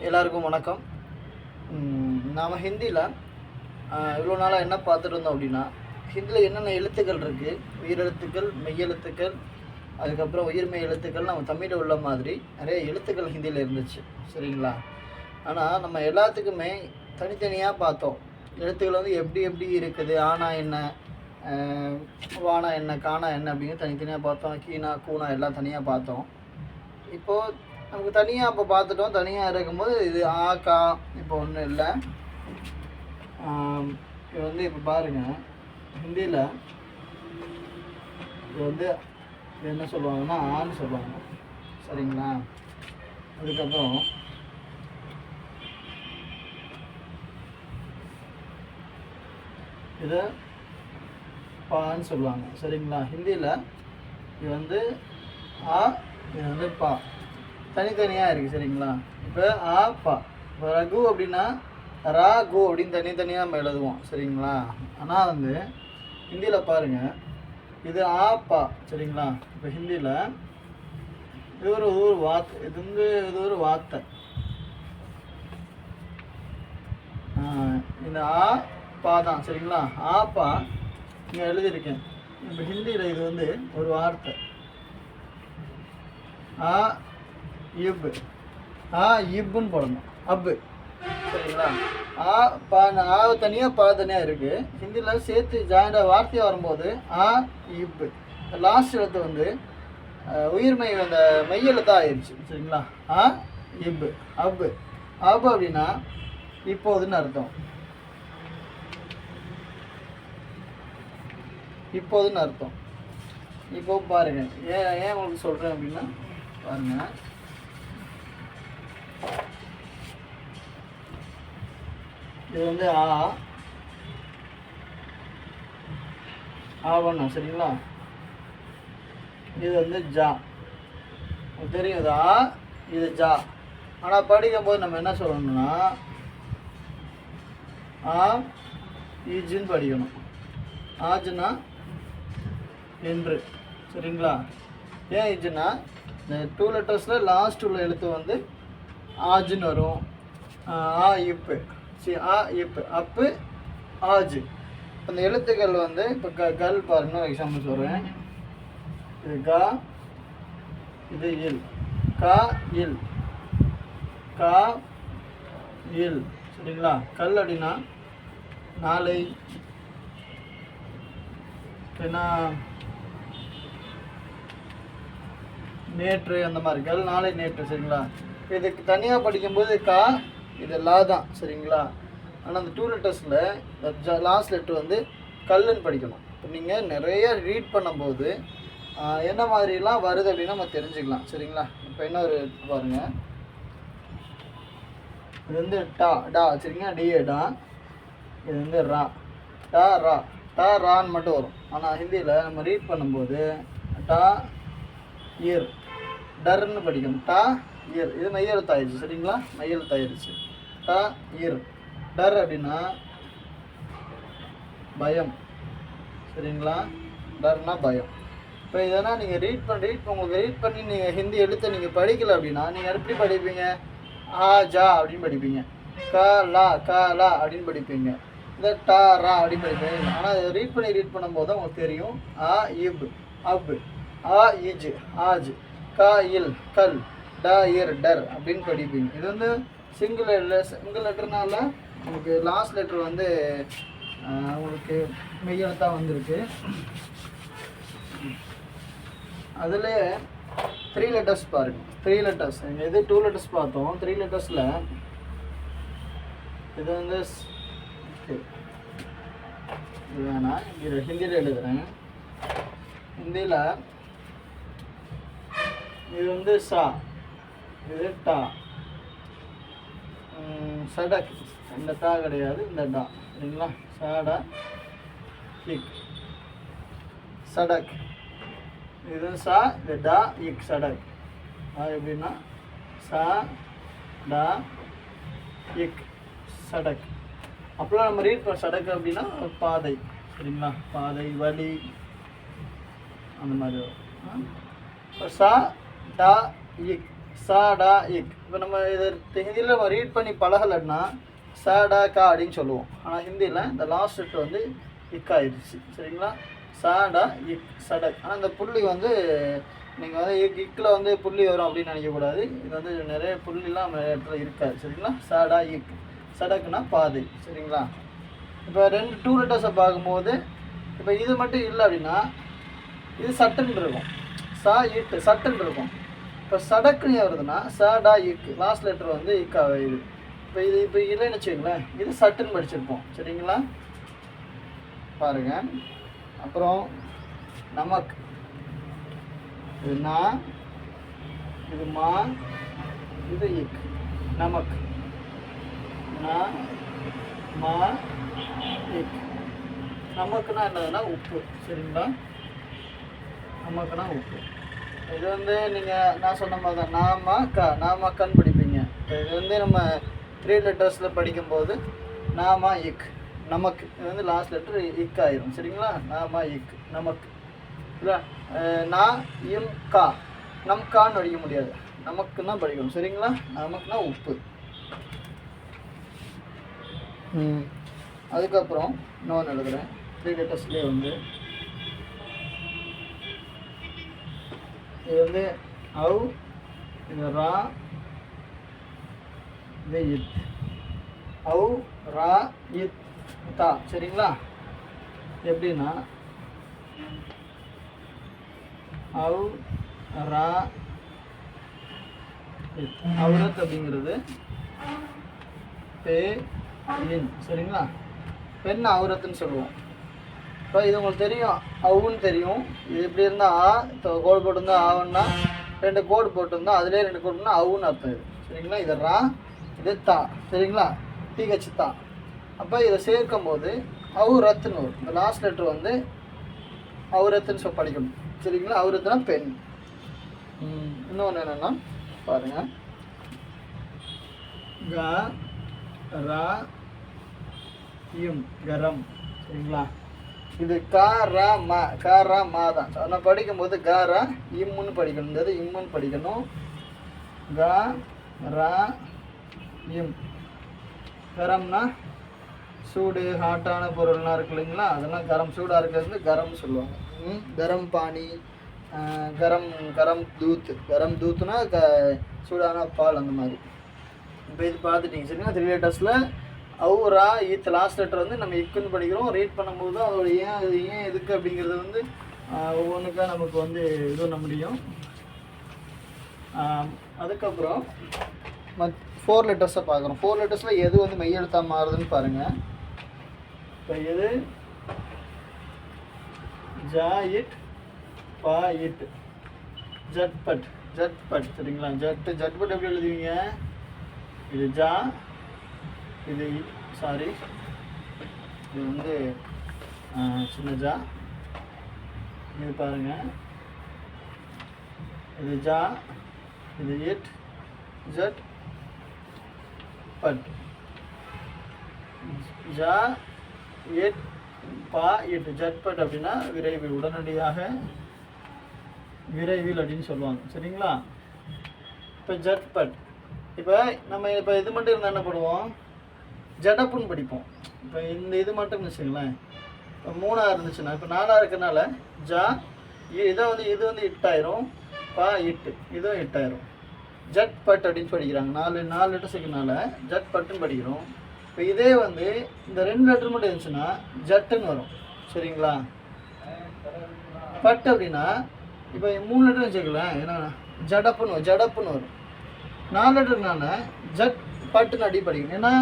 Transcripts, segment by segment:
எல்லாருக்கும் வணக்கம். நாம் ஹிந்தியில் இவ்வளோ நாளாக என்ன பார்த்துட்டு இருந்தோம் அப்படின்னா, ஹிந்தியில் என்னென்ன எழுத்துக்கள் இருக்குது, உயிரெழுத்துக்கள், மெய்யெழுத்துக்கள், அதுக்கப்புறம் உயிர்மெய் எழுத்துக்கள் நம்ம தமிழில் உள்ள மாதிரி நிறைய எழுத்துக்கள் ஹிந்தியில் இருந்துச்சு, சரிங்களா? ஆனால் நம்ம எல்லாத்துக்குமே தனித்தனியாக பார்த்தோம். எழுத்துக்கள் வந்து எப்படி எப்படி இருக்குது, ஆனா என்ன, வானா என்ன, காணா என்ன அப்படிங்கிற தனித்தனியாக பார்த்தோம். கீனா கூனா எல்லாம் தனியாக பார்த்தோம். இப்போது நமக்கு தனியாக இப்போ பார்த்துட்டோம். தனியாக இருக்கும்போது இது ஆ கா இப்போ ஒன்றும் இல்லை. இது வந்து இப்போ பாருங்கள், ஹிந்தியில் இது வந்து என்ன சொல்லுவாங்கன்னா ஆன்னு சொல்லுவாங்க, சரிங்களா? அதுக்கப்புறம் இதை பான்னு சொல்லுவாங்க, சரிங்களா? ஹிந்தியில் இது வந்து ஆ, இது வந்து பா, தனித்தனியாக இருக்குது, சரிங்களா? இப்போ ஆ பா, இப்போ ரகு அப்படின்னா ரா கு அப்படின்னு தனித்தனியாக நம்ம எழுதுவோம், சரிங்களா? ஆனால் வந்து ஹிந்தியில் பாருங்கள், இது ஆ பா, சரிங்களா? இப்போ ஹிந்தியில் இது ஒரு வார்த்தை, இது ஒரு வார்த்தை. இந்த ஆ பா தான், சரிங்களா? ஆ பா இங்கே எழுதியிருக்கேன். இப்போ ஹிந்தியில் இது வந்து ஒரு வார்த்தை. ஆ இப், ஆ இப்புன்னு போடணும், அப்பு, சரிங்களா? ஆ பா, ஆ தனியாக பா தனியாக இருக்குது. ஹிந்தியில் சேர்த்து ஜாயிண்டாக வார்த்தையாக வரும்போது ஆ இப்பு, லாஸ்ட் எழுத்து வந்து உயிர்மை, அந்த மெய்யெழுத்தாக ஆயிடுச்சு, சரிங்களா? ஆ இப்பு, அப்பு. அப்பு அப்படின்னா இப்போதுன்னு அர்த்தம், இப்போதுன்னு அர்த்தம். இப்போ பாருங்கள், ஏன் உங்களுக்கு சொல்கிறேன் அப்படின்னா பாருங்கள், இது வந்து ஆவண்ணா, சரிங்களா? இது வந்து ஜா, தெரியும், இது ஆ, இது ஜா. ஆனால் படிக்கும்போது நம்ம என்ன சொல்லணும்னா ஆ ஈஜின்னு படிக்கணும். ஆஜுன்னா என்று, சரிங்களா? ஏன் ஈஜுன்னா இந்த 2 லெட்டர்ஸில் லாஸ்ட் உள்ள எழுத்து வந்து ஆஜுன்னு வரும். ஆ இப்பு, சரி, ஆ இப்பு, அப்பு, ஆஜு. அந்த எழுத்துக்கள் வந்து இப்போ கல் பாருங்க, எக்ஸாம்பிள் சொல்கிறேன். இது கா, இது இல், கா இல், கா இல், சரிங்களா? கல் அப்படின்னா நாளை, ஏன்னா நேற்று, அந்த மாதிரி கல், நாளை, நேற்று, சரிங்களா? இதுக்கு தனியாக படிக்கும்போது கா, இது லா தான், சரிங்களா? ஆனால் அந்த 2 லெட்டர்ஸில் லாஸ்ட் லெட்டர் வந்து கல்லுன்னு படிக்கணும். இப்போ நீங்கள் நிறைய ரீட் பண்ணும்போது என்ன மாதிரிலாம் வருது அப்படின்னு நம்ம தெரிஞ்சுக்கலாம், சரிங்களா? இப்போ இன்னொரு பாருங்கள், இது வந்து டா, டா, சரிங்களா? டிஏ டா. இது வந்து ரா, டா ரா, டா ரான்னு மட்டும் வரும். ஆனால் ஹிந்தியில் நம்ம ரீட் பண்ணும்போது டா இர், டர்ன்னு படிக்கணும். டா இர், இது மெய்யெழுத்தாயிருச்சு, சரிங்களா? மெய்யெழுத்தாயிருச்சு. டா இர், டர் அப்படின்னா பயம், சரிங்களா? டர்னா பயம். இப்போ இதெல்லாம் நீங்கள் உங்களுக்கு ரீட் பண்ணி நீங்கள் ஹிந்தி எழுத்தை நீங்கள் படிக்கலை அப்படின்னா நீங்கள் எப்படி படிப்பீங்க? ஆ ஜா அப்படின்னு படிப்பீங்க, க லா அப்படின்னு படிப்பீங்க, இந்த டா ரா அப்படின்னு படிப்பீங்க. ஆனால் ரீட் பண்ணும்போது தான் உங்களுக்கு தெரியும். ஆ இப், அப், ஆ இஜ், ஆஜ், கா இல், கல், டா இர், டர் அப்படின்னு படிப்பீங்க. இது வந்து சிங்கிள் லெட்டர்னால உங்களுக்கு லாஸ்ட் லெட்டர் வந்து உங்களுக்கு மெய்யெழுத்தாக வந்திருக்கு. அதுலேயே 3 லெட்டர்ஸ் பாருங்கள். 3 லெட்டர்ஸ், இது 2 லெட்டர்ஸ் பார்த்தோம். 3 லெட்டர்ஸில் இது வந்து இது வேணாம், இது ஹிந்தியில் எழுதுகிறேன். ஹிந்தியில் இது வந்து சா, இது டா, சடக், இந்த டா கிடையாது, இந்த டா, சரிங்களா? சாடா இக், சடக். இது சா, இது டா இக், சடக். அது எப்படின்னா சா டா இக், சடக். அப்போலாம் நம்ம ரீட் பண்ண சடக்கு அப்படின்னா பாதை, சரிங்களா? பாதை, வழி, அந்த மாதிரி வரும். இப்போ சா டா இக், சாடா இக். இப்போ நம்ம இதை ஹிந்தியில் நம்ம ரீட் பண்ணி பழகலைன்னா சாடா கா அப்படின்னு சொல்லுவோம். ஆனால் ஹிந்தியில் இந்த லாஸ்ட் லெட்டர் வந்து இக் ஆயிடுச்சு. சரிங்களா? சாடா இக் சடக். ஆனால் இந்த புள்ளி வந்து நீங்கள் வந்து இக்கில் வந்து புள்ளி வரும் அப்படின்னு நினைக்கக்கூடாது. இது வந்து நிறைய புள்ளிலாம் நிறைய இடத்துல இருக்காது. சரிங்களா? சாடா இக். சடக்குனா பாதை. சரிங்களா? இப்போ 2 லெட்டர்ஸை பார்க்கும்போது இப்போ இது மட்டும் இல்லை அப்படின்னா இது சட்டுன்னு இருக்கும். சா இட்டு சட்டுன்னு இருக்கும். இப்போ சடக்குன்னு வருதுன்னா சாடா இக்கு லாஸ்ட் லெட்டர் வந்து இக்கா இது. இப்போ இல்லைன்னு வச்சுக்கோங்களேன், இது சட்டுன்னு படிச்சிருப்போம். சரிங்களா? பாருங்க. அப்புறம் நமக், இது நா, இது மா, இது இக். நமக், நா மா இக். நமக்குன்னா என்னதுன்னா உப்பு. சரிங்களா? நமக்குன்னா உப்பு. இது வந்து நீங்கள் நான் சொன்ன மாதிரி தான் நாமக்கான்னு படிப்பீங்க. இது வந்து நம்ம 3 லெட்டர்ஸில் படிக்கும்போது நாமா இக் நமக்கு. இது வந்து லாஸ்ட் லெட்டர் இக் ஆயிரும். சரிங்களா? நாமா இக் நமக்கு. இல்லை நா இம் கா நம்கான்னு படிக்க முடியாது, நமக்குன்னா படிக்கணும். சரிங்களா? நமக்குன்னா உப்பு. அதுக்கப்புறம் இன்னொன்று எழுதுகிறேன் 3 லெட்டர்ஸ்லேயே வந்து இது வந்து அவு, இது ரா, இது இத். அவு ரா இத் தா. சரிங்களா? எப்படின்னா அவு ரா இத். அவுரத் அப்படிங்கிறது பே இன். சரிங்களா? பெண் அவுரத்துன்னு சொல்லுவோம். இப்போ இது உங்களுக்கு தெரியும், அவுன்னு தெரியும். இது எப்படி இருந்தால் ஆ, இப்போ கோடு போட்டிருந்தா ஆவுன்னா 2 கோடு போட்டிருந்தா அதிலே 2 கோடுனா அவுன்னு அர்த்தம் இது. சரிங்களா? இது ரா, இது தா. சரிங்களா? டிஹெச் தா. அப்போ இதை சேர்க்கும் போது அவுரத்துன்னு வரும். இந்த லாஸ்ட் லெட்ரு வந்து அவுரத்துன்னு படிக்கணும். சரிங்களா? அவுரத்துனா பெண். இன்னொன்று என்னென்னா பாருங்கள், க ரா இம் கரம். சரிங்களா? இது காரா மா தான். ஆனால் படிக்கும்போது காரா இம்முன்னு படிக்கணும். இந்த இது இம்முன்னு படிக்கணும். கா ரா இம். கரம்னா சூடு, ஹாட்டான பொருள்லாம் இருக்கு இல்லைங்களா, அதெல்லாம் கரம். சூடாக இருக்கிறது கரம்னு சொல்லுவாங்க. கரம் பானி, கரம் தூத்துனா சூடான பால் அந்த மாதிரி. இப்போ இது பார்த்துட்டிங்க. சரிங்களா? 3 லெட்டர்ஸில் அவுரா இத் லாஸ்ட் லெட்டர் வந்து நம்ம இக்குன்னு படிக்கிறோம். ரீட் பண்ணும்போது தான் அதோட ஏன் எதுக்கு அப்படிங்கிறது வந்து ஒவ்வொன்றுக்காக நமக்கு வந்து இது பண்ண முடியும். அதுக்கப்புறம் 4 லெட்டர்ஸை பார்க்குறோம். 4 லெட்டர்ஸில் எது வந்து மெய்யெழுத்தாக மாறுதுன்னு பாருங்கள். இப்போ எது ஜா இட் பா இட் ஜட்பட். சரிங்களா? ஜட்பட் எப்படி எழுதுவீங்க? இது ஜா, இது சாரி இது வந்து சின்ன ஜா. இது பாருங்கள், இது ஜா, இது இட் ஜட் பட். ஜா இட் பா இட் ஜட்பட் அப்படின்னா விரைவில், உடனடியாக, விரைவில் அப்படின்னு சொல்லுவாங்க. சரிங்களா? இப்போ ஜட்பட். இப்போ நம்ம இப்போ இது மட்டும் இருந்தால் என்ன பண்ணுவோம்? ஜடப்புன்னு படிப்போம். இப்போ இந்த இது மட்டும் வச்சுங்களேன். இப்போ 3ஆக இருந்துச்சுன்னா, இப்போ 4ஆக இருக்கிறனால ஜா இதை வந்து இது வந்து இட்டாயிரும், பா இட்டு இதுவும் இட்டாயிரும். ஜட் பட் அப்படின்னு படிக்கிறாங்க. 4 லெட்டர்ஸ் இருக்கிறனால ஜட் பட்டுன்னு படிக்கிறோம். இப்போ இதே வந்து இந்த 2 லெட்டர் மட்டும் இருந்துச்சுன்னா ஜட்டுன்னு வரும். சரிங்களா? பட் அப்படின்னா இப்போ 3 லெட்டர் வச்சுக்கலாம், ஏன்னா ஜடப்புன்னு வரும். 4 லெட்டர்னால ஜட் பட்டுன்னு அடி படிக்கணும். ஏன்னா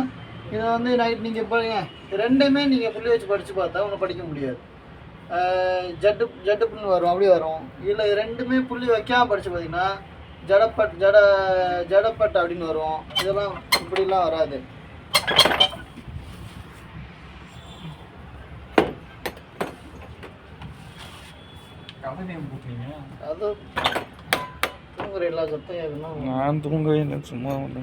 இதை வந்து நைட் நீங்கள் பாருங்க, ரெண்டுமே நீங்கள் புள்ளி வச்சு படித்து பார்த்தா ஒன்றும் படிக்க முடியாது. ஜட்டுப்புன்னு வரும், அப்படி வரும். இல்லை ரெண்டுமே புள்ளி வைக்காமல் படித்து பார்த்தீங்கன்னா ஜடப்பட் அப்படின்னு வரும். இதெல்லாம் இப்படிலாம் வராது. அது தூங்குற எல்லா சத்தம் எதுனா நான் தூங்கவே இல்லை, சும்மா ஒன்று.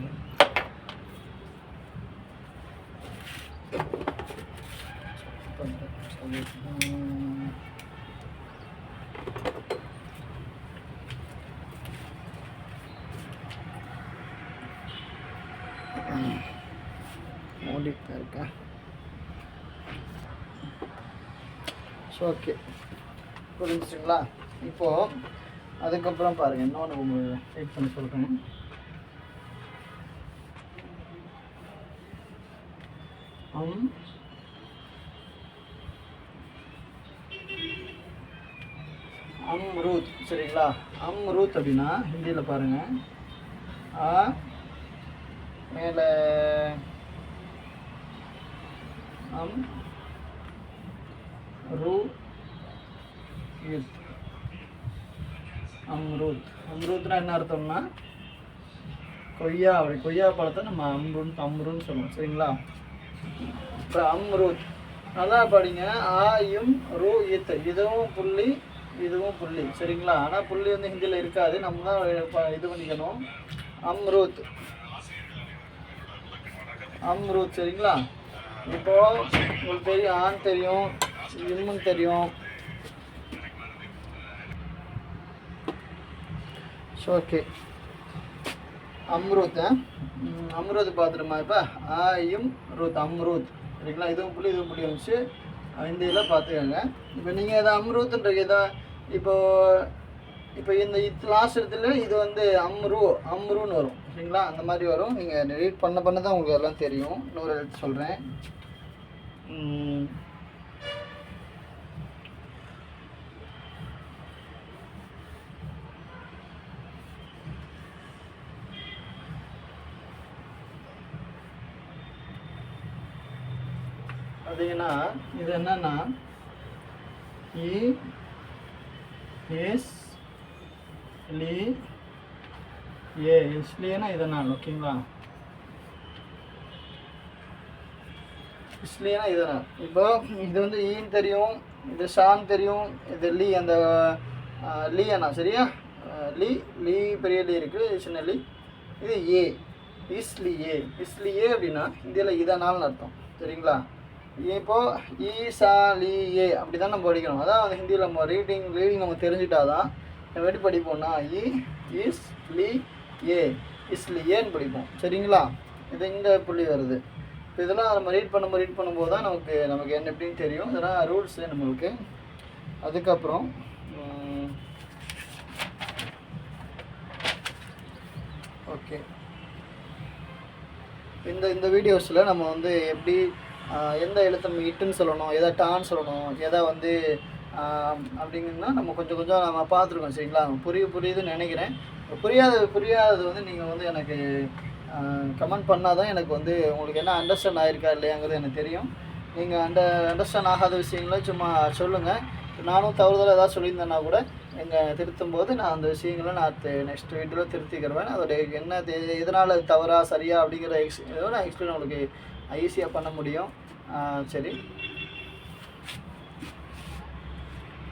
ஓடிட்டு இருக்கேன். ஸோ ஓகே, புரிஞ்சுங்களா? இப்போது அதுக்கப்புறம் பாருங்கள், இன்னொன்று வெயிட் பண்ணி சொல்கிறேன். அம்ரூத், சரிங்களா? அம்ரூத் அப்படின்னா ஹிந்தியில் பாருங்கள், மேலே அம்ரூத். அம்ரூத்னா என்ன அர்த்தம்னா கொய்யா. அப்படி கொய்யா பழத்தை நம்ம அம்ருன்னு சொல்லுவோம், சரிங்களா? இப்போ அம்ரூத் நல்லா படிங்க. ஆயும் ரூ இத், இதுவும் புள்ளி இதுவும் புள்ளி, சரிங்களா? ஆனால் புள்ளி வந்து ஹிந்தியில் இருக்காது, நம்ம தான் இது பண்ணிக்கணும். அம்ரூத், அம்ரூத், சரிங்களா? இப்போ உங்களுக்கு தெரியும், ஆண் தெரியும், இம்முன்னு தெரியும். So okay, Amruth. அம்ரூத் பார்த்துருமா? இப்போ ஆயும் ரூத், அம்ரூத், சரிங்களா? இதுவும் புள்ளி இதுவும் புள்ளி வந்துச்சு, ஹிந்தியில் பார்த்துக்கோங்க. இப்போ நீங்கள் இதை அம்ரூத்துன்றது இதை இப்போ இந்த லாஸ்ட் இடத்துல இது வந்து அம்ருன்னு வரும், சரிங்களா? அந்த மாதிரி வரும். நீங்கள் ரீட் பண்ண தான் உங்களுக்கு எல்லாம் தெரியும். இன்னொரு எழுத்து சொல்கிறேன். பார்த்தீங்கன்னா இது என்னன்னா இஸ்லியேனா இதனால், ஓகேங்களா? இஸ்லியேனா இதனால். இப்போ இது வந்து ஈன்னு தெரியும், இது ஷான் தெரியும், இது லீ, அந்த லீயானா, சரியா? லீ பெரிய லீ இருக்குது, சின்ன லீ. இது ஏ, இஸ்லியே அப்படின்னா இந்தியில் இதனால்னு அர்த்தம், சரிங்களா? இப்போது ஈசா லீ ஏ அப்படி தான் நம்ம படிக்கணும். அதான் அந்த ஹிந்தியில் நம்ம ரீடிங் நம்ம தெரிஞ்சுட்டாதான் நம்ம எப்படி படிப்போம்னா இஸ் லீ ஏ, இஸ்லியேன்னு படிப்போம், சரிங்களா? இது இந்த புள்ளி வருது. இப்போ இதெல்லாம் நம்ம ரீட் பண்ணும்போது தான் நமக்கு என்ன எப்படின்னு தெரியும். இதெல்லாம் ரூல்ஸு நம்மளுக்கு. அதுக்கப்புறம் ஓகே, இந்த வீடியோஸில் நம்ம வந்து எப்படி எந்த எழுத்தை நம்ம இட்டுன்னு சொல்லணும், எதை டான்னு சொல்லணும், எதை வந்து அப்படிங்கன்னா நம்ம கொஞ்சம் நம்ம பார்த்துருக்கோம், சரிங்களா? புரியுதுன்னு நினைக்கிறேன். புரியாதது வந்து நீங்கள் வந்து எனக்கு கமெண்ட் பண்ணால் தான் எனக்கு வந்து உங்களுக்கு என்ன அண்டர்ஸ்டாண்ட் ஆகிருக்கா இல்லையாங்கிறது எனக்கு தெரியும். நீங்கள் அண்டர்ஸ்டாண்ட் ஆகாத விஷயங்கள சும்மா சொல்லுங்கள். நானும் தவறுதலாக ஏதாவது சொல்லியிருந்தேன்னா கூட திருத்தும் போது நான் அந்த விஷயங்களை நான் நெக்ஸ்ட் வீடியோவில் திருத்திக்கிறேன். அதோடைய என்ன எதனால் தவறா சரியா அப்படிங்கிற நான் எக்ஸ்பிளைன் உங்களுக்கு ஈஸியாக பண்ண முடியும். சரி.